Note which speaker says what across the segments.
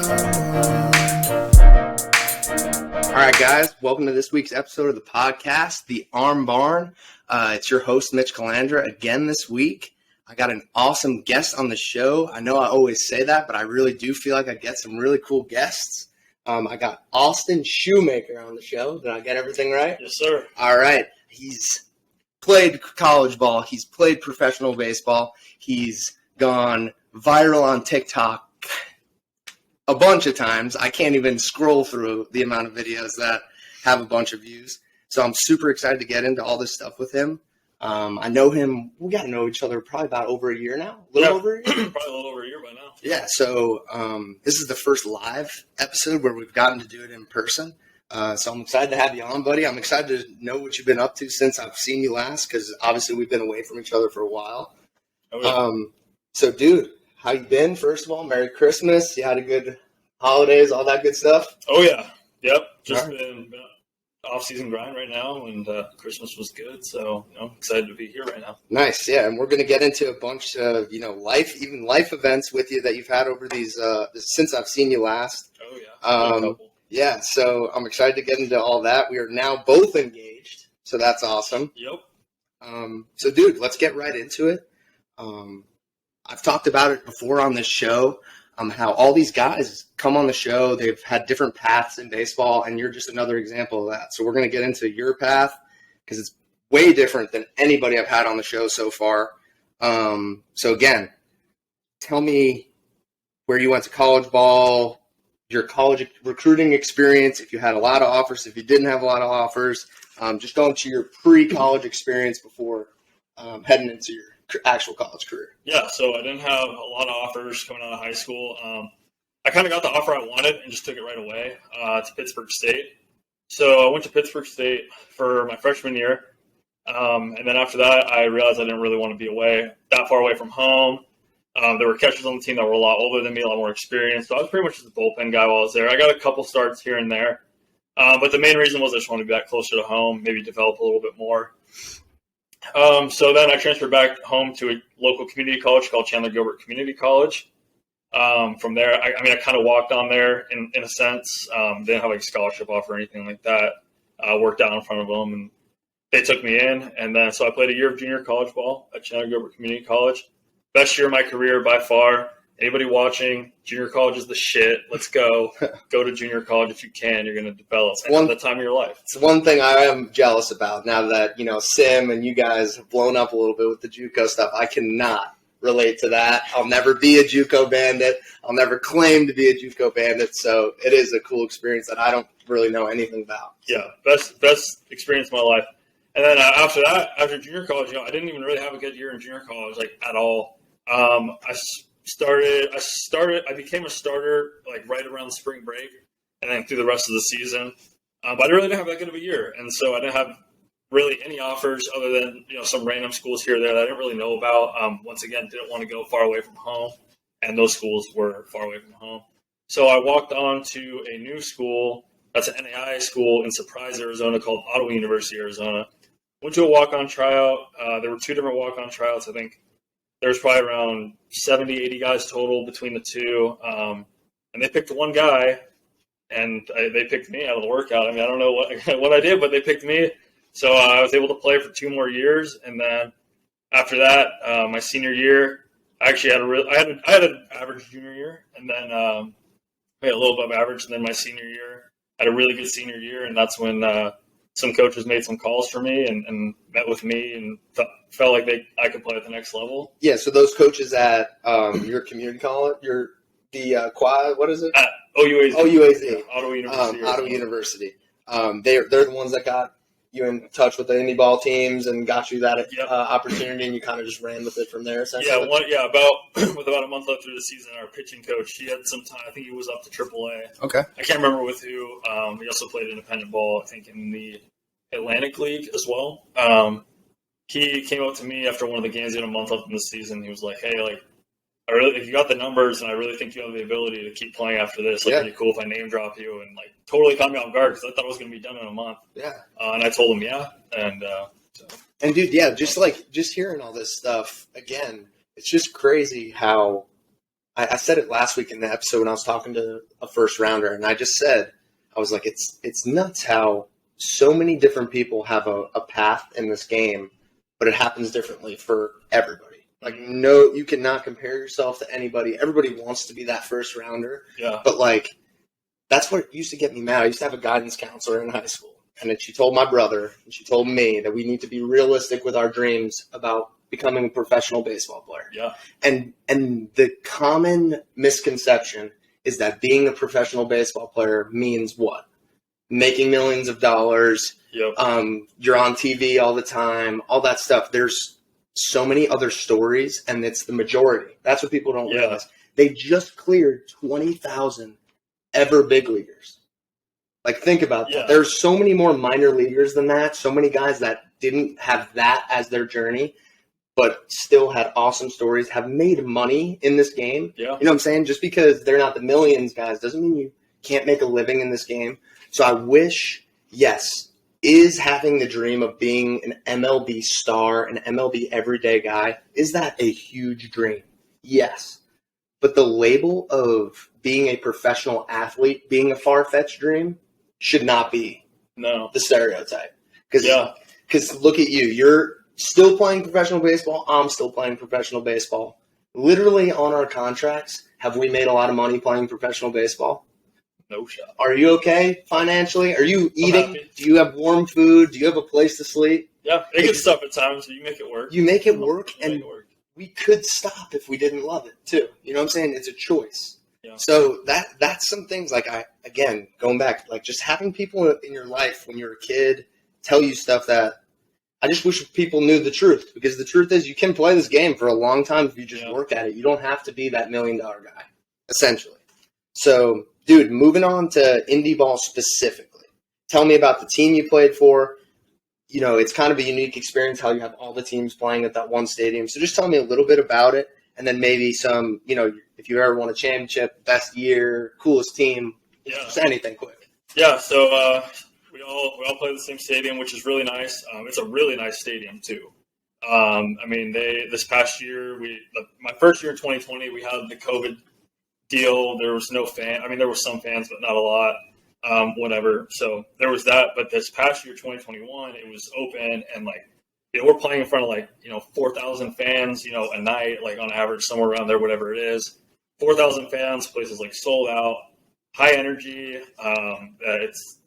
Speaker 1: All right, guys, welcome to this week's episode of the podcast, The Arm Barn. It's your host, Mitch Calandra, again this week. I got an awesome guest on the show. I know I always say that, but I really do feel like I get some really cool guests. I got Austin Shumaker on the show. Did I get everything right?
Speaker 2: Yes, sir.
Speaker 1: All right. He's played college ball. He's played professional baseball. He's gone viral on TikTok a bunch of times. I can't even scroll through the amount of videos that have a bunch of views. So I'm super excited to get into all this stuff with him. I know him. We got to know each other probably about over a year now. A little over a year?
Speaker 2: Probably a little over a year by now.
Speaker 1: Yeah. So this is the first live episode where we've gotten to do it in person. So I'm excited to have you on, buddy. I'm excited to know what you've been up to since I've seen you last, because obviously we've been away from each other for a while.
Speaker 2: Oh, yeah.
Speaker 1: So, dude, how you been? First of all, Merry Christmas. You had a good holidays, all that good stuff?
Speaker 2: Oh, yeah. Yep. Just
Speaker 1: right.
Speaker 2: been off-season grind right now, and Christmas was good, so excited to be here right now.
Speaker 1: Nice, yeah. And we're going to get into a bunch of, life events with you that you've had over these since I've seen you last.
Speaker 2: Oh, yeah.
Speaker 1: Yeah, so I'm excited to get into all that. We are now both engaged, so that's awesome.
Speaker 2: Yep.
Speaker 1: So, dude, let's get right into it. I've talked about it before on this show, how all these guys come on the show. They've had different paths in baseball, and you're just another example of that. So we're going to get into your path because it's way different than anybody I've had on the show so far. So, again, tell me where you went to college ball, your college recruiting experience, if you had a lot of offers, if you didn't have a lot of offers, just go into your pre-college experience before heading into your actual college career.
Speaker 2: Yeah, so I didn't have a lot of offers coming out of high school. I kind of got the offer I wanted and just took it right away to Pittsburgh State. So I went to Pittsburgh State for my freshman year. And then after that, I realized I didn't really want to be that far away from home. There were catchers on the team that were a lot older than me, a lot more experienced. So I was pretty much just a bullpen guy while I was there. I got a couple starts here and there. But the main reason was I just wanted to be back closer to home, maybe develop a little bit more. So then I transferred back home to a local community college called Chandler Gilbert Community College. From there, I kind of walked on there in a sense. Didn't have like a scholarship offer or anything like that. Worked out in front of them, and they took me in. And then so I played a year of junior college ball at Chandler Gilbert Community College. Best year of my career by far. Anybody watching, junior college is the shit. Let's go. Go to junior college if you can. You're going to develop at the time of your life.
Speaker 1: It's one thing I am jealous about now that, Sim and you guys have blown up a little bit with the JUCO stuff. I cannot relate to that. I'll never be a JUCO bandit. I'll never claim to be a JUCO bandit. So it is a cool experience that I don't really know anything about.
Speaker 2: Yeah, best experience of my life. And then after that, after junior college, I didn't even really have a good year in junior college, like at all. I became a starter like right around spring break and then through the rest of the season. But I really didn't have that good of a year. And so I didn't have really any offers other than, some random schools here or there that I didn't really know about. Once again, didn't want to go far away from home, and those schools were far away from home. So I walked on to a new school. That's an NAIA school in Surprise, Arizona called Ottawa University, Arizona. Went to a walk-on tryout. There were two different walk-on tryouts, I think. There's probably around 70, 80 guys total between the two. And they picked one guy, and they picked me out of the workout. I don't know what I did, but they picked me. So I was able to play for 2 more years. And then after that, my senior year, I actually had an average junior year, and then a little above average. And then my senior year, I had a really good senior year, and that's when some coaches made some calls for me and met with me and felt like I could play at the next level.
Speaker 1: Yeah, so those coaches at your community college, the quad, what is it?
Speaker 2: At OUAZ.
Speaker 1: OUAZ.
Speaker 2: Ottawa University.
Speaker 1: Ottawa University. They're the ones that got you in touch with the indie ball teams and got you that opportunity, and you kind of just ran with it from there, essentially?
Speaker 2: With about a month left through the season, our pitching coach, he had some time. I think he was up to AAA.
Speaker 1: Okay.
Speaker 2: I can't remember with who. He also played independent ball, I think, in the Atlantic League as well. He came up to me after one of the games. He had a month left in the season. He was like, hey, if you got the numbers, and I really think you have the ability to keep playing after this, pretty cool if I name drop you, and totally caught me off guard because I thought it was going to be done in a month.
Speaker 1: Yeah.
Speaker 2: And I told him, and
Speaker 1: And dude, yeah, just hearing all this stuff again, it's just crazy how I said it last week in the episode when I was talking to a first rounder, and I just said, I was like, it's nuts how so many different people have a path in this game, but it happens differently for everybody. Like, no, you cannot compare yourself to anybody. Everybody wants to be that first rounder.
Speaker 2: Yeah.
Speaker 1: But, like, that's what used to get me mad. I used to have a guidance counselor in high school, and then she told my brother, and she told me that we need to be realistic with our dreams about becoming a professional baseball player.
Speaker 2: Yeah.
Speaker 1: And the common misconception is that being a professional baseball player means what? Making millions of dollars.
Speaker 2: Yep.
Speaker 1: You're on TV all the time, all that stuff. There's so many other stories, and it's the majority. That's what people don't realize. They just cleared 20,000 ever big leaguers. Like, think about that. There's so many more minor leaguers than that. So many guys that didn't have that as their journey, but still had awesome stories, have made money in this game.
Speaker 2: Yeah.
Speaker 1: You know what I'm saying? Just because they're not the millions guys doesn't mean you can't make a living in this game. So I wish, yes, is having the dream of being an MLB star, an MLB everyday guy, is that a huge dream? Yes. But the label of being a professional athlete, being a far-fetched dream, should not be the stereotype. Because look at you. You're still playing professional baseball. I'm still playing professional baseball. Literally on our contracts, have we made a lot of money playing professional baseball?
Speaker 2: No shot.
Speaker 1: Are you okay financially? Are you eating? Do you have warm food? Do you have a place to sleep?
Speaker 2: Yeah, it gets tough at times, but you make it work.
Speaker 1: You make it work, and we could stop if we didn't love it too. You know what I'm saying? It's a choice. Yeah. So that's some things like going back, like just having people in your life when you're a kid tell you stuff that I just wish people knew the truth, because the truth is you can play this game for a long time if you just work at it. You don't have to be that $1 million guy, essentially. So, dude, moving on to indie ball specifically. Tell me about the team you played for. You know, it's kind of a unique experience how you have all the teams playing at that one stadium. So just tell me a little bit about it, and then maybe some, you know, if you ever won a championship, best year, coolest team, just anything quick.
Speaker 2: Yeah, so we all play the same stadium, which is really nice. It's a really nice stadium too. I mean, this past year, my first year in 2020, we had the COVID deal. There was no fan. I mean, there were some fans, but not a lot. Whatever. So there was that. But this past year, 2021, it was open, and like, you know, we're playing in front of like, you know, 4,000 fans, you know, a night, like on average, somewhere around there, whatever it is. 4,000 fans, places like sold out, high energy. It's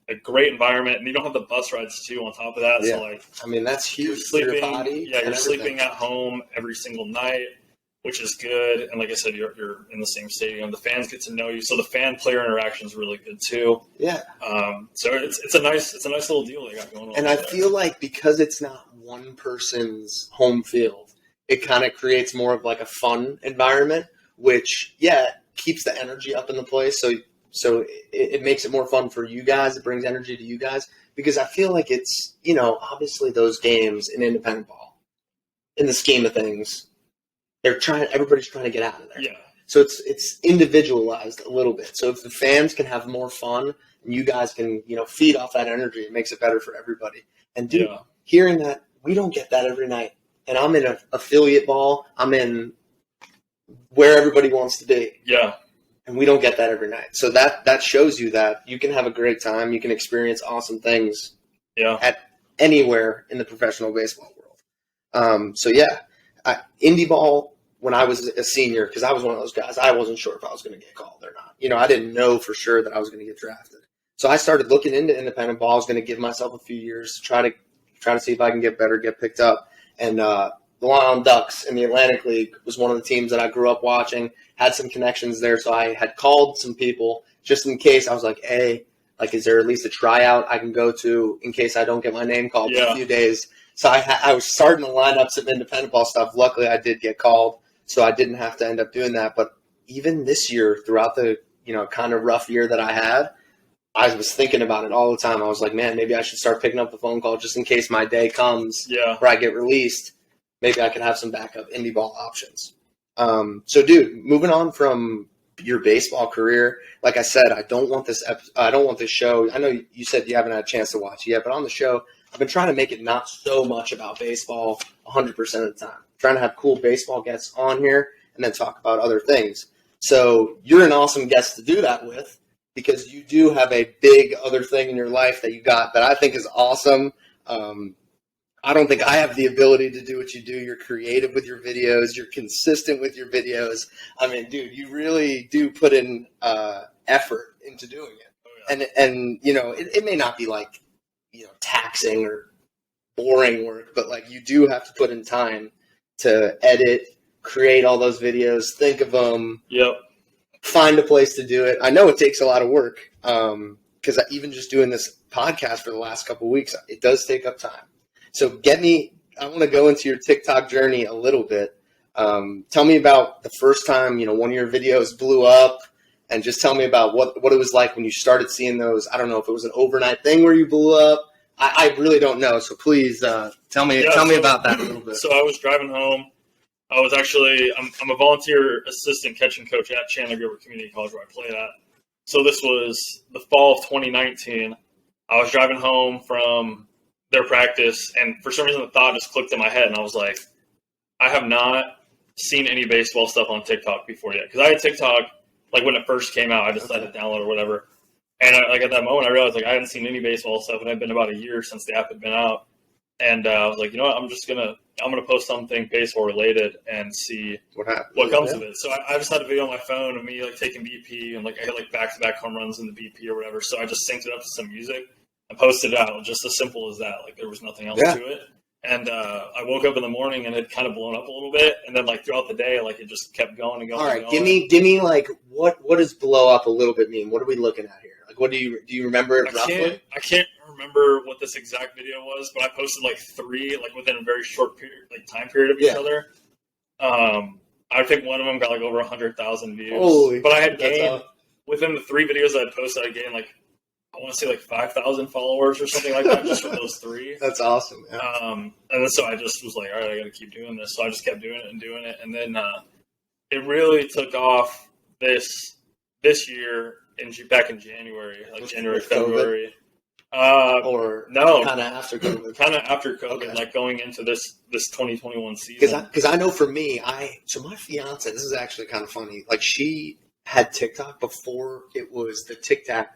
Speaker 2: a great environment, and you don't have the bus rides too on top of that.
Speaker 1: Yeah.
Speaker 2: So like,
Speaker 1: I mean, that's huge.
Speaker 2: You're sleeping,
Speaker 1: for your body.
Speaker 2: Yeah, you're sleeping at home every single night, which is good. And like I said, you're in the same stadium. The fans get to know you, so the fan-player interaction is really good too.
Speaker 1: Yeah.
Speaker 2: So it's a nice little deal they got going on.
Speaker 1: And I feel like because it's not one person's home field, it kind of creates more of like a fun environment, which keeps the energy up in the place. So it makes it more fun for you guys. It brings energy to you guys, because I feel like it's, you know, obviously those games in independent ball, in the scheme of things, everybody's trying to get out of there.
Speaker 2: Yeah.
Speaker 1: So it's individualized a little bit. So if the fans can have more fun and you guys can, you know, feed off that energy, it makes it better for everybody. And dude, hearing that, we don't get that every night. And I'm in an affiliate ball. I'm in where everybody wants to be. Yeah. And we don't get that every night. So that shows you that you can have a great time. You can experience awesome things at anywhere in the professional baseball world. Indie ball, when I was a senior, because I was one of those guys, I wasn't sure if I was going to get called or not. You know, I didn't know for sure that I was going to get drafted. So I started looking into independent ball. I was going to give myself a few years to try to see if I can get better, get picked up. And the Long Island Ducks in the Atlantic League was one of the teams that I grew up watching, had some connections there. So I had called some people just in case. I was like, hey, like, is there at least a tryout I can go to in case I don't get my name called for a few days? So I was starting to line up some independent ball stuff. Luckily, I did get called, so I didn't have to end up doing that. But even this year, throughout the, you know, kind of rough year that I had, I was thinking about it all the time. I was like, man, maybe I should start picking up the phone call just in case my day comes where I get released. Maybe I can have some backup indie ball options. So, dude, moving on from your baseball career, like I said, I don't want this show. I know you said you haven't had a chance to watch it yet, but on the show, I've been trying to make it not so much about baseball 100% of the time. I'm trying to have cool baseball guests on here, and and then talk about other things. So you're an awesome guest to do that with, because you do have a big other thing in your life that you got that I think is awesome. I don't think I have the ability to do what you do. You're creative with your videos. You're consistent with your videos. I mean, dude, you really do put in effort into doing it. Oh, yeah. And you know, it may not be like, you know, taxing or boring work, but like you do have to put in time to edit, create all those videos, think of them.
Speaker 2: Yep. Find
Speaker 1: a place to do it. I know it takes a lot of work, because even just doing this podcast for the last couple of weeks, it does take up time. So I want to go into your TikTok journey a little bit. Tell me about the first time, you know, one of your videos blew up, and just tell me about what it was like when you started seeing those. I don't know if it was an overnight thing where you blew up. I really don't know. So please tell me about that a little bit.
Speaker 2: So I was driving home. I was actually, I'm a volunteer assistant catching coach at Chandler Grover Community College where I played at. So this was the fall of 2019. I was driving home from their practice, and for some reason the thought just clicked in my head, and I was like, I have not seen any baseball stuff on TikTok before yet. Because I had TikTok, like when it first came out, I decided to download or whatever. And like at that moment, I realized like I hadn't seen any baseball stuff, and it had been about a year since the app had been out. And I was like, you know what, I'm gonna post something baseball related and see what comes of it. So I just had a video on my phone of me like taking BP, and like I had like back-to-back home runs in the BP or whatever. So I just synced it up to some music and posted it out, just as simple as that. Like there was nothing else to it. And I woke up in the morning and it had kind of blown up a little bit, and then like throughout the day, like it just kept going and going.
Speaker 1: All right, give me like what does blow up a little bit mean? What are we looking at here? Like, what do you remember it roughly?
Speaker 2: I can't remember what this exact video was, but I posted like 3 like within a very short period, like time period of each other. I think one of them got like over 100,000 views. But I had gained within the 3 videos I had posted, I gained like, I want to say like 5,000 followers or something like that just for those 3.
Speaker 1: That's awesome. Yeah.
Speaker 2: And then so I just was like, all right, I got to keep doing this. So I just kept doing it, and then it really took off this year back in January, like January, February.
Speaker 1: Or
Speaker 2: no,
Speaker 1: kind of after COVID.
Speaker 2: Kind of after COVID, like going into this 2021 season.
Speaker 1: Because I know for me, so my fiance, this is actually kind of funny. Like she had TikTok before it was the TikTok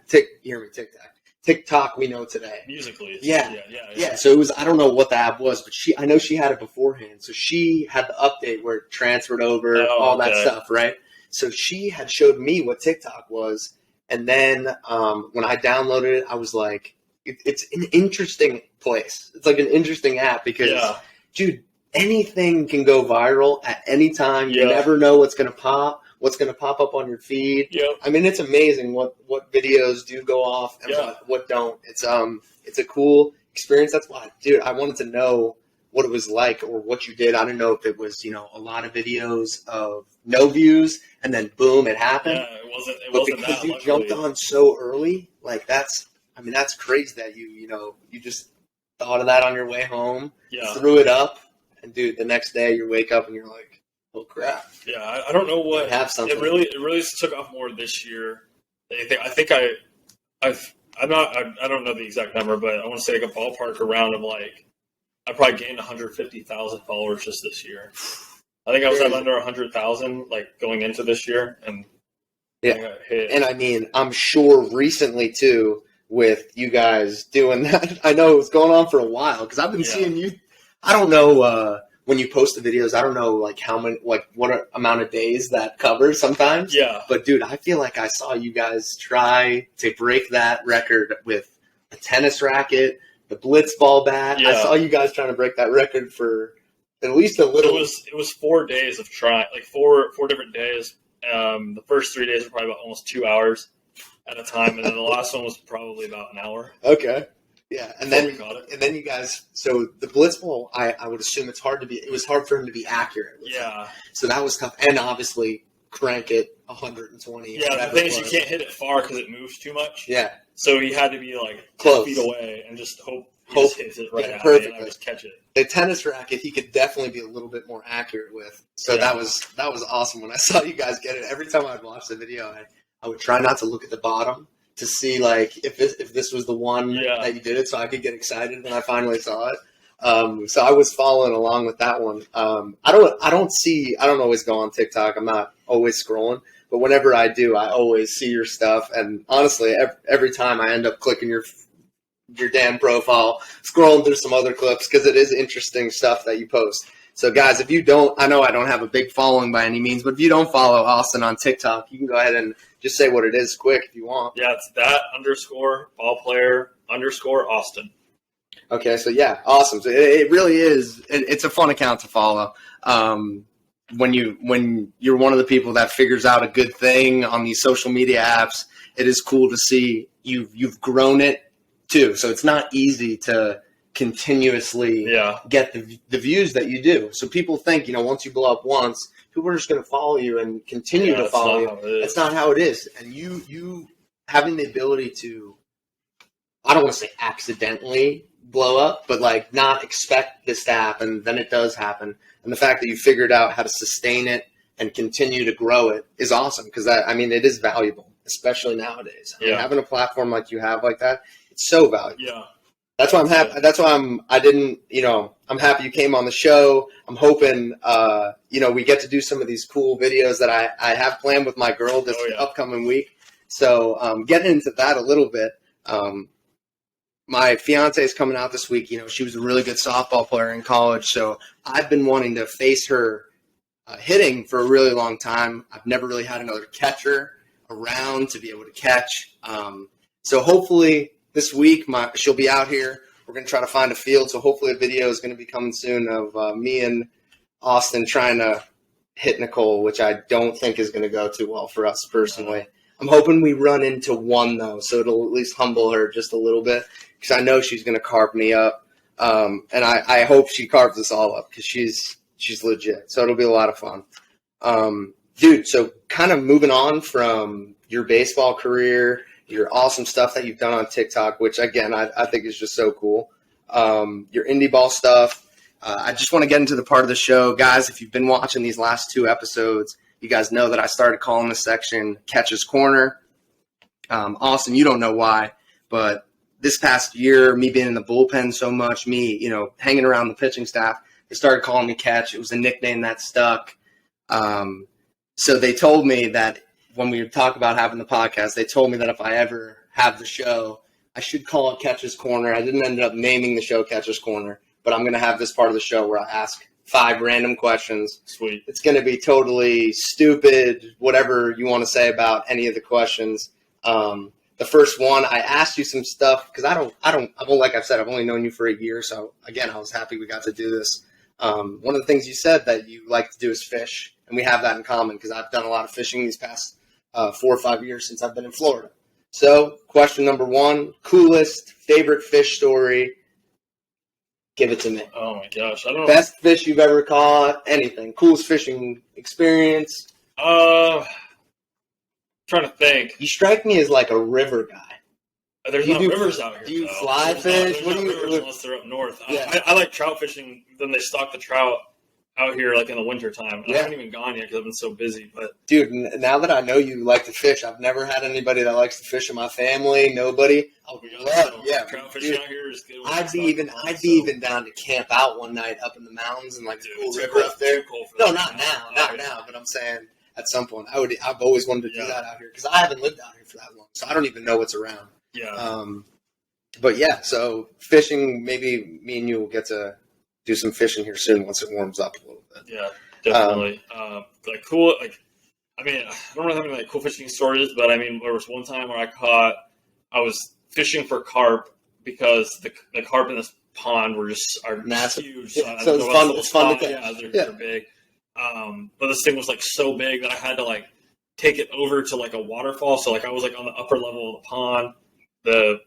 Speaker 1: we know today.
Speaker 2: Musically.
Speaker 1: Yeah. So it was, I don't know what the app was, but I know she had it beforehand. So she had the update where it transferred over, all that stuff, right? So she had showed me what TikTok was. And then when I downloaded it, I was like, it's an interesting place. It's like an interesting app because, dude, anything can go viral at any time. You never know what's going to pop up on your feed. I mean, it's amazing what videos do go off and what don't. It's a cool experience. That's why, dude, I wanted to know what it was like or what you did. I don't know if it was, you know, a lot of videos of no views and then boom, it happened.
Speaker 2: Yeah, it wasn't
Speaker 1: because
Speaker 2: that,
Speaker 1: you
Speaker 2: luckily.
Speaker 1: jumped on so early, like that's crazy that you just thought of that on your way home, threw it up, and dude, the next day you wake up and you're like, oh crap.
Speaker 2: Yeah, I don't know what
Speaker 1: have something.
Speaker 2: It really took off more this year. I don't know the exact number, but I want to say like a ballpark around of like I probably gained 150,000 followers just this year. I think I was at under 100,000 like going into this year, and I got hit.
Speaker 1: And I mean, I'm sure recently too with you guys doing that. I know it was going on for a while because I've been seeing you. I don't know when you post the videos. I don't know like how many, like what amount of days that covers sometimes.
Speaker 2: Yeah.
Speaker 1: But dude, I feel like I saw you guys try to break that record with a tennis racket, the blitz ball bat. I saw you guys trying to break that record for at least a little.
Speaker 2: It was 4 days of trying, like four different days. The first 3 days were probably about almost 2 hours at a time, and then the last one was probably about an hour.
Speaker 1: Okay. Yeah, and then you guys. So the blitz ball, I would assume it was hard for him to be accurate.
Speaker 2: Yeah.
Speaker 1: So that was tough, and obviously crank it 120.
Speaker 2: Yeah, the thing is you can't hit it far because it moves too much.
Speaker 1: Yeah.
Speaker 2: So he had to be like
Speaker 1: close
Speaker 2: 10 feet away and just hope just hits it right out
Speaker 1: perfectly.
Speaker 2: and I just catch it.
Speaker 1: The tennis racket, he could definitely be a little bit more accurate with. So that was awesome when I saw you guys get it. Every time I'd watch the video, I would try not to look at the bottom to see like if this was the one that you did it, so I could get excited when I finally saw it. So I was following along with that one. I don't always go on TikTok. I'm not always scrolling, but whenever I do, I always see your stuff. And honestly, every time I end up clicking your damn profile, scrolling through some other clips because it is interesting stuff that you post. So guys, if you don't, I know I don't have a big following by any means, but if you don't follow Austin on TikTok, you can go ahead and just say what it is quick if you want.
Speaker 2: Yeah, it's _ballplayer_Austin.
Speaker 1: Okay, so yeah, awesome. So it really is. It's a fun account to follow. When you're one of the people that figures out a good thing on these social media apps, it is cool to see you've grown it too. So it's not easy to continuously get the views that you do. So people think, once you blow up once, people are just going to follow you and continue to follow you. That's not how it is. And you having the ability to, I don't want to say accidentally blow up, but like not expect this to happen, then it does happen. And the fact that you figured out how to sustain it and continue to grow it is awesome, because it is valuable, especially nowadays. Having a platform like you have like that, it's so valuable.
Speaker 2: Yeah.
Speaker 1: That's why I'm happy. That's why I'm happy you came on the show. I'm hoping, we get to do some of these cool videos that I have planned with my girl this upcoming week. So getting into that a little bit, my fiance is coming out this week. She was a really good softball player in college. So I've been wanting to face her hitting for a really long time. I've never really had another catcher around to be able to catch. So hopefully this week she'll be out here. We're going to try to find a field. So hopefully a video is going to be coming soon of me and Austin trying to hit Nicole, which I don't think is going to go too well for us personally. I'm hoping we run into one, though, so it'll at least humble her just a little bit, because I know she's going to carve me up. And I hope she carves us all up, because she's legit. So it'll be a lot of fun. Dude, so kind of moving on from your baseball career, your awesome stuff that you've done on TikTok, which, again, I think is just so cool. Your indie ball stuff. I just want to get into the part of the show. Guys, if you've been watching these last 2 episodes, you guys know that I started calling this section Catcher's Corner. Austin, you don't know why, but this past year, me being in the bullpen so much, me, hanging around the pitching staff, they started calling me Catch. It was a nickname that stuck. So they told me that when we talk about having the podcast, they told me that if I ever have the show, I should call it Catcher's Corner. I didn't end up naming the show Catcher's Corner, but I'm going to have this part of the show where I ask 5 random questions.
Speaker 2: Sweet. It's
Speaker 1: going to be totally stupid, whatever you want to say about any of the questions. The first one, I asked you some stuff because like I've said, I've only known you for a year. So again, I was happy we got to do this. One of the things you said that you like to do is fish, and we have that in common because I've done a lot of fishing these past 4 or 5 years since I've been in Florida. So question number 1, coolest favorite fish story. Give it to me.
Speaker 2: Oh my gosh, I don't know.
Speaker 1: Best fish you've ever caught, anything. Coolest fishing experience.
Speaker 2: Trying to think.
Speaker 1: You strike me as like a river guy.
Speaker 2: There's no rivers out here.
Speaker 1: Do you fly fish?
Speaker 2: There's no rivers unless they're up north. Yeah. I like trout fishing. Then they stock the trout out here like in the winter time. I haven't even gone yet because I've been so busy. But
Speaker 1: dude, now that I know you like to fish, I've never had anybody that likes to fish in my family. Nobody.
Speaker 2: Trout fishing out here is good.
Speaker 1: I'd be even down to camp out one night up in the mountains and like a cool river up there. No, not now. But I'm saying at some point I've always wanted to do that out here because I haven't lived out here for that long, so I don't even know what's around.
Speaker 2: Yeah.
Speaker 1: But yeah, so fishing. Maybe me and you will get to do some fishing here soon once it warms up a little bit.
Speaker 2: Yeah, definitely. Cool. I don't really have any cool fishing stories, but there was one time where I was fishing for carp because the carp in this pond are
Speaker 1: massive,
Speaker 2: huge.
Speaker 1: So it's fun to catch.
Speaker 2: Yeah, they're big. But this thing was so big that I had to take it over to a waterfall. So I was on the upper level of the pond.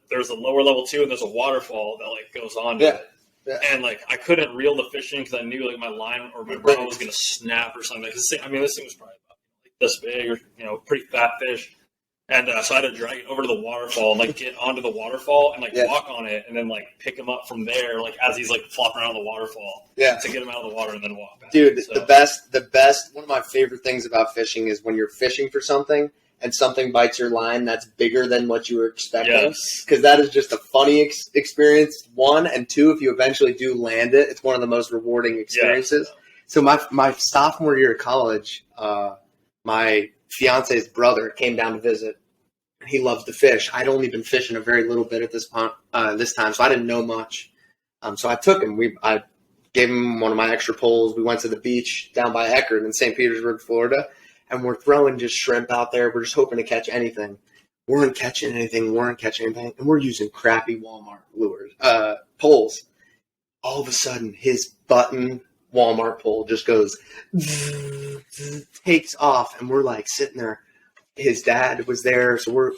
Speaker 2: There's a lower level too, and there's a waterfall that goes on.
Speaker 1: Yeah.
Speaker 2: Yeah. And I couldn't reel the fish in because I knew my line or my bra was gonna snap or something. This thing was probably about this big, or pretty fat fish. And so I had to drag it over to the waterfall and get onto the waterfall and walk on it and then pick him up from there as he's flopping around the waterfall. Yeah. To get him out of the water and then walk back.
Speaker 1: Dude, the best. One of my favorite things about fishing is when you're fishing for something and something bites your line that's bigger than what you were expecting.
Speaker 2: Yes.
Speaker 1: Because that is just a funny experience, one. And two, if you eventually do land it, it's one of the most rewarding experiences.
Speaker 2: Yeah.
Speaker 1: So my sophomore year of college, my fiance's brother came down to visit. He loves to fish. I'd only been fishing a very little bit at this time, so I didn't know much. So I took him. I gave him one of my extra poles. We went to the beach down by Eckerd in St. Petersburg, Florida, and we're throwing just shrimp out there. We're just hoping to catch anything. Weren't catching anything, and we're using crappy Walmart lures, poles. All of a sudden, his button Walmart pole just goes, takes off, and we're like sitting there. His dad was there, so we're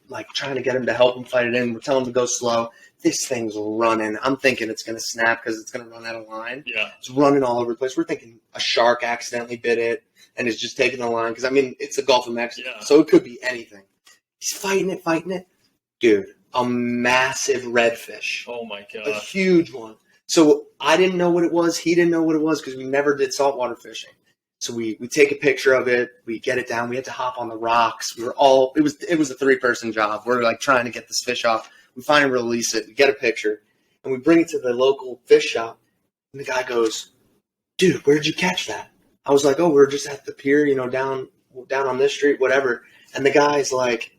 Speaker 1: like trying to get him to help him fight it in. We're telling him to go slow. This thing's running. I'm thinking it's going to snap because it's going to run out of line.
Speaker 2: Yeah.
Speaker 1: It's running all over the place. We're thinking a shark accidentally bit it and is just taking the line. Because, I mean, it's the Gulf of Mexico, so it could be anything. He's fighting it. Dude, a massive redfish.
Speaker 2: Oh, my God.
Speaker 1: A huge one. So I didn't know what it was. He didn't know what it was because we never did saltwater fishing. So we take a picture of it. We get it down. We had to hop on the rocks. It was a 3-person job. We're like trying to get this fish off. We finally release it. We get a picture, and we bring it to the local fish shop. And the guy goes, "Dude, where'd you catch that?" I was like, "Oh, we're just at the pier, down on this street, whatever." And the guy's like,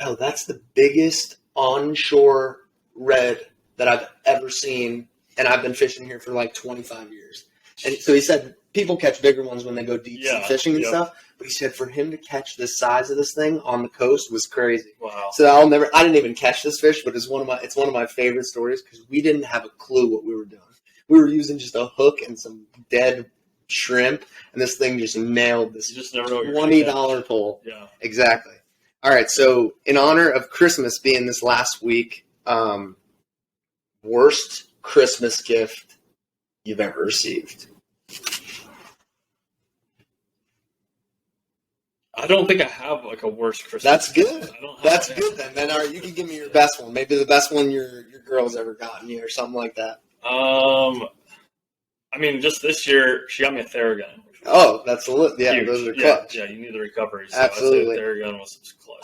Speaker 1: "Oh, that's the biggest onshore red that I've ever seen, and I've been fishing here for like 25 years." And so he said, people catch bigger ones when they go deep sea fishing and stuff. But he said for him to catch the size of this thing on the coast was crazy.
Speaker 2: Wow.
Speaker 1: So I didn't even catch this fish, but it's one of my favorite stories because we didn't have a clue what we were doing. We were using just a hook and some dead shrimp, and this thing just nailed this
Speaker 2: You just never know what you're
Speaker 1: $20 pole.
Speaker 2: Yeah.
Speaker 1: Exactly. All right, so in honor of Christmas being this last week, worst Christmas gift you've ever received?
Speaker 2: I don't think I have like a worse Christmas.
Speaker 1: That's good. That's
Speaker 2: it.
Speaker 1: good then. Then all right, you can give me your best one. Maybe the best one your girl's ever gotten you or something like that.
Speaker 2: I mean, just this year she got me a Theragun.
Speaker 1: Oh, that's huge. Those are clutch.
Speaker 2: Yeah, you need the recovery. So
Speaker 1: Absolutely.
Speaker 2: I'd say the Theragun was clutch.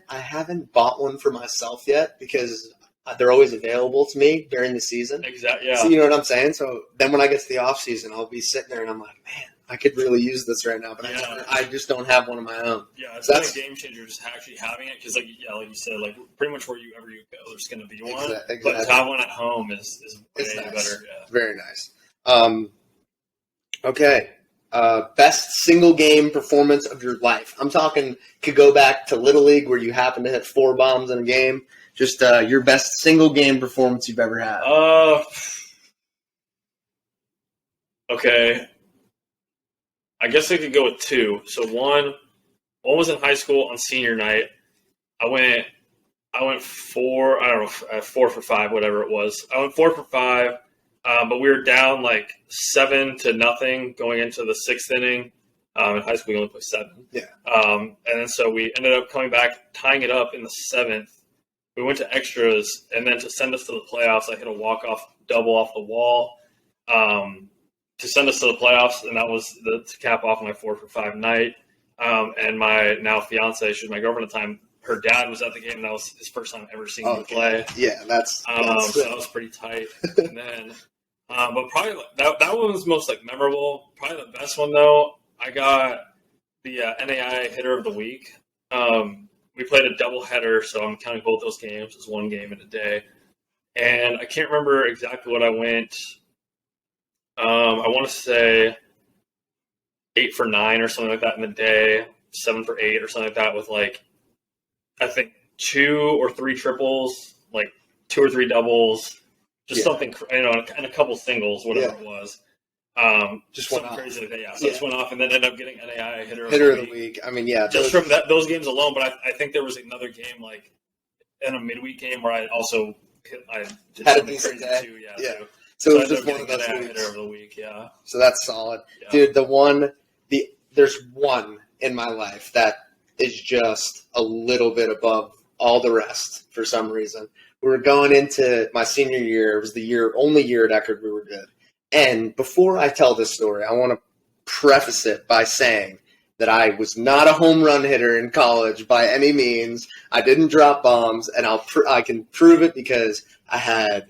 Speaker 1: I haven't bought one for myself yet because they're always available to me during the season.
Speaker 2: Exactly. Yeah.
Speaker 1: So you know what I'm saying? So then when I get to the off season, I'll be sitting there and I'm like, man, I could really use this right now, but I just don't have one of my own.
Speaker 2: Yeah, it's been a game changer just actually having it because, like you said, like pretty much wherever you go, there's going to be one.
Speaker 1: Exactly.
Speaker 2: But to have one at home is way
Speaker 1: nice.
Speaker 2: better. Yeah.
Speaker 1: Very nice. Okay. Best single game performance of your life. I'm talking could go back to Little League where you happen to hit 4 bombs in a game. Just your best single game performance you've ever had.
Speaker 2: Okay. I guess I could go with 2. So one was in high school on senior night. I went 4. I don't know, 4 for 5, whatever it was. I went 4 for 5. But we were down like 7-0 going into the 6th inning. In high school, we only play 7.
Speaker 1: Yeah.
Speaker 2: And then so we ended up coming back, tying it up in the 7th. We went to extras, and then to send us to the playoffs, I hit a walk-off double off the wall to send us to the playoffs, and that was to cap off my 4 for 5 night. And my now fiance, she was my girlfriend at the time, her dad was at the game, and that was his first time ever seeing me play.
Speaker 1: Yeah, that's
Speaker 2: so that was pretty tight. And then, but probably that one was most like memorable. Probably the best one though, I got the NAI Hitter of the Week. We played a doubleheader, so I'm counting both those games as one game in a day. And I can't remember exactly what I went. I want to say 8 for 9 or something like that in the day, 7 for 8 or something like that with like, I think 2 or 3 triples, like 2 or 3 doubles, just something, and a couple singles, whatever it was.
Speaker 1: Just
Speaker 2: something crazy like that, So it just went off, and then ended up getting NAI Hitter of the Week.
Speaker 1: I mean, yeah.
Speaker 2: Just from those games alone, but I think there was another game, like, in a midweek game where I also did
Speaker 1: had
Speaker 2: something
Speaker 1: a decent
Speaker 2: crazy
Speaker 1: day.
Speaker 2: too.
Speaker 1: Yeah.
Speaker 2: Too.
Speaker 1: So it was
Speaker 2: I
Speaker 1: just one of those
Speaker 2: NAI
Speaker 1: weeks.
Speaker 2: Hitter of the Week, yeah.
Speaker 1: So that's solid.
Speaker 2: Yeah.
Speaker 1: Dude, there's one in my life that is just a little bit above all the rest for some reason. We were going into my senior year. It was the only year at Eckerd we were good. And before I tell this story, I want to preface it by saying that I was not a home run hitter in college by any means. I didn't drop bombs, and I can prove it because I had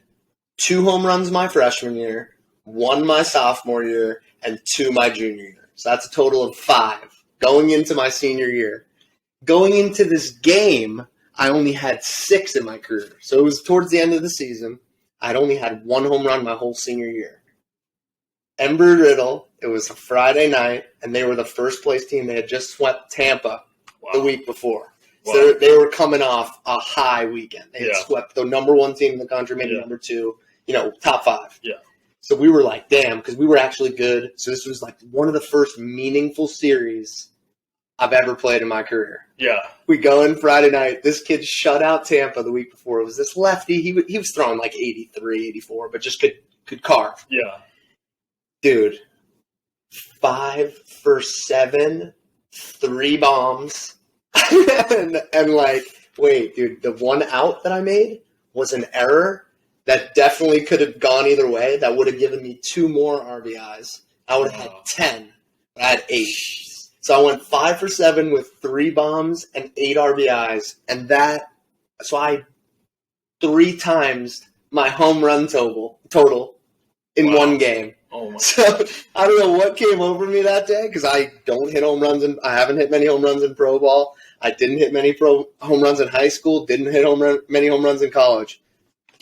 Speaker 1: 2 home runs my freshman year, 1 my sophomore year, and 2 my junior year. So that's a total of 5 going into my senior year. Going into this game, I only had 6 in my career. So it was towards the end of the season. I'd only had 1 home run my whole senior year. Embry-Riddle, it was a Friday night, and they were the first place team. They had just swept Tampa the week before. So they were coming off a high weekend. They had swept the number 1 team in the country, maybe number 2, top 5.
Speaker 2: Yeah.
Speaker 1: So we were like, damn, because we were actually good. So this was like one of the first meaningful series I've ever played in my career.
Speaker 2: Yeah.
Speaker 1: We go in Friday night. This kid shut out Tampa the week before. It was this lefty. He was throwing like 83, 84, but just could carve.
Speaker 2: Yeah.
Speaker 1: Dude, 5 for 7, 3 bombs. and like, wait, dude, the 1 out that I made was an error that definitely could have gone either way. That would have given me 2 more RBIs. I would have had 10, but I had 8. So I went 5 for 7 with 3 bombs and 8 RBIs. And so I 3 times my home run total in one game.
Speaker 2: Oh my
Speaker 1: so I don't know what came over me that day because I don't hit home runs. I haven't hit many home runs in pro ball. I didn't hit many home runs in high school. Didn't hit many home runs in college.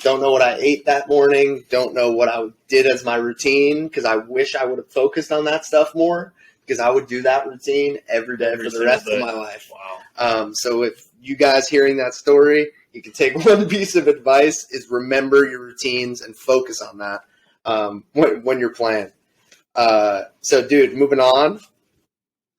Speaker 1: Don't know what I ate that morning. Don't know what I did as my routine because I wish I would have focused on that stuff more because I would do that routine every day for the rest of my life.
Speaker 2: Wow.
Speaker 1: So if you guys hearing that story, you can take one piece of advice is remember your routines and focus on that. When you're playing. So, dude, moving on.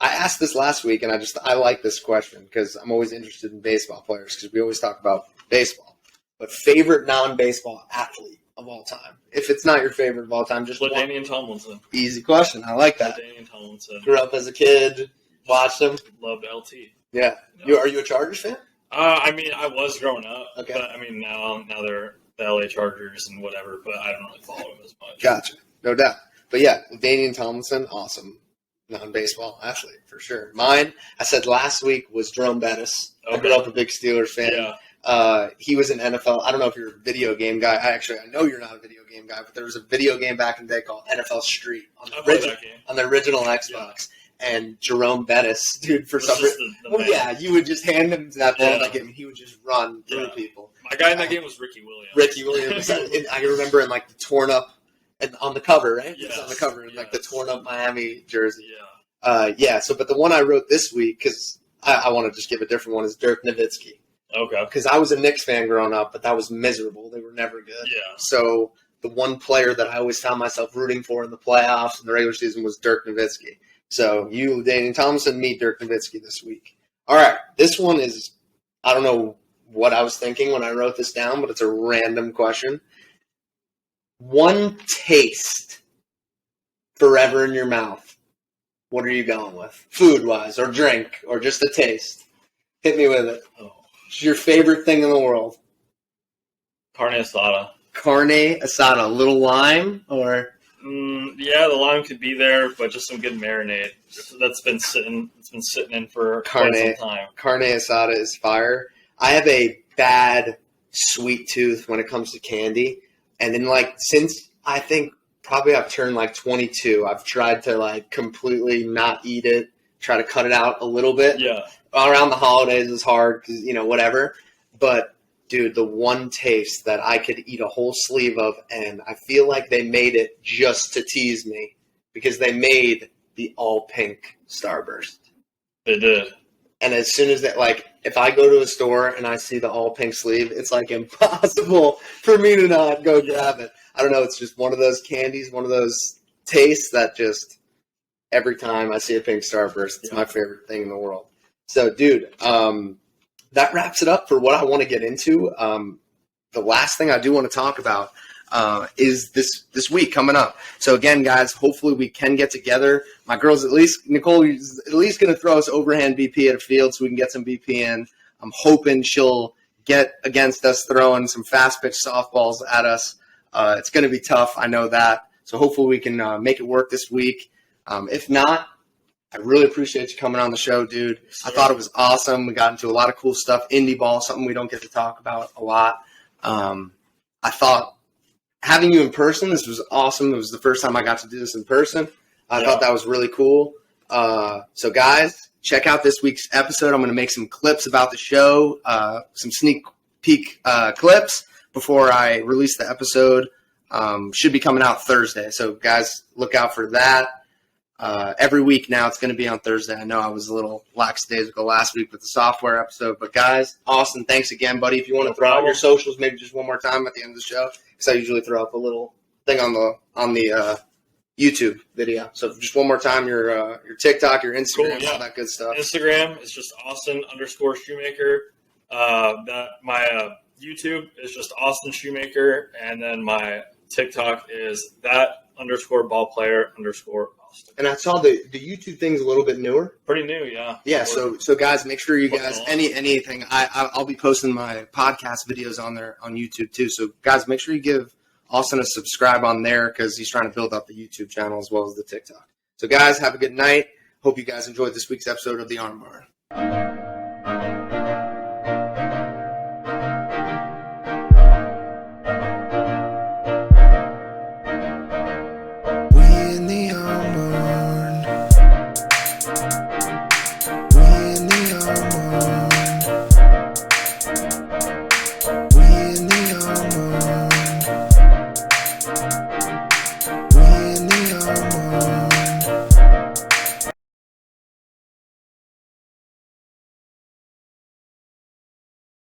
Speaker 1: I asked this last week, and I like this question because I'm always interested in baseball players because we always talk about baseball. But favorite non-baseball athlete of all time? If it's not your favorite of all time, just
Speaker 2: LaDainian Tomlinson.
Speaker 1: Easy question. I like that.
Speaker 2: LaDainian Tomlinson.
Speaker 1: Grew up as a kid, watched him.
Speaker 2: Loved LT.
Speaker 1: Yeah. Are you a Chargers fan?
Speaker 2: I mean, I was growing up.
Speaker 1: Okay.
Speaker 2: But, I mean, now they're the LA Chargers and whatever, but I don't really follow them as much.
Speaker 1: Gotcha. No doubt. But yeah, Danian Tomlinson, awesome non-baseball athlete for sure. Mine, I said last week, was Jerome Bettis. Okay. I grew up a big Steelers fan.
Speaker 2: Yeah.
Speaker 1: He was an NFL. I don't know if you're a video game guy. I know you're not a video game guy, but there was a video game back in the day called NFL Street on the original Xbox. Yeah. And Jerome Bettis, dude, for some reason, you would just hand him that ball in that game, and he would just run through people.
Speaker 2: My guy in that game was Ricky Williams.
Speaker 1: Ricky Williams. I remember in like the torn up, and on the cover, right? Yes. It's on the cover in like the torn up Miami jersey.
Speaker 2: Yeah.
Speaker 1: So, but the one I wrote this week, because I want to just give a different one, is Dirk Nowitzki.
Speaker 2: Okay.
Speaker 1: Because I was a Knicks fan growing up, but that was miserable. They were never good.
Speaker 2: Yeah.
Speaker 1: So the one player that I always found myself rooting for in the playoffs and the regular season was Dirk Nowitzki. So you, Daniel Thompson, meet Dirk Nowitzki this week. All right. This one is, I don't know what I was thinking when I wrote this down, but it's a random question. One taste forever in your mouth. What are you going with? Food-wise or drink or just a taste? Hit me with it.
Speaker 2: Oh.
Speaker 1: It's your favorite thing in the world.
Speaker 2: Carne asada.
Speaker 1: Carne asada. A little lime or?
Speaker 2: Yeah, the lime could be there, but just some good marinade. That's been sitting. It's been sitting in for quite some time.
Speaker 1: Carne asada is fire. I have a bad sweet tooth when it comes to candy, and then since I think probably I've turned 22, I've tried to completely not eat it. Try to cut it out a little bit.
Speaker 2: Yeah.
Speaker 1: Around the holidays is hard because whatever, but. Dude, the one taste that I could eat a whole sleeve of, and I feel like they made it just to tease me because they made the all-pink Starburst.
Speaker 2: They did.
Speaker 1: And as soon as that, if I go to a store and I see the all-pink sleeve, it's, impossible for me to not go grab it. I don't know. It's just one of those candies, one of those tastes that just every time I see a pink Starburst, it's my favorite thing in the world. So, dude, that wraps it up for what I want to get into. The last thing I do want to talk about is this week coming up. So again, guys, hopefully we can get together. My girl's Nicole is at least going to throw us overhand BP at a field so we can get some BP in. I'm hoping she'll get against us throwing some fast pitch softballs at us. It's going to be tough. I know that. So hopefully we can make it work this week. If not, I really appreciate you coming on the show, dude. I thought it was awesome. We got into a lot of cool stuff. Indie ball, something we don't get to talk about a lot. I thought having you in person, this was awesome. It was the first time I got to do this in person. I thought that was really cool. So, guys, check out this week's episode. I'm going to make some clips about the show, some sneak peek clips before I release the episode. Should be coming out Thursday. So, guys, look out for that. Every week now it's going to be on Thursday. I know I was a little lackadaisical last week with the software episode. But, guys, Austin, thanks again, buddy. If you want to throw out your socials maybe just one more time at the end of the show, because I usually throw up a little thing on the YouTube video. So just one more time, your TikTok, your Instagram, all that good stuff.
Speaker 2: Instagram is just Austin_Shumaker. My YouTube is just Austin Shumaker, and then my TikTok is _ballplayer_Austin.
Speaker 1: And I saw the YouTube thing's a little bit newer.
Speaker 2: Pretty new, yeah.
Speaker 1: Yeah, so guys, make sure you guys anything. I'll be posting my podcast videos on there on YouTube too. So guys, make sure you give Austin a subscribe on there because he's trying to build up the YouTube channel as well as the TikTok. So guys, have a good night. Hope you guys enjoyed this week's episode of The Arm Bar.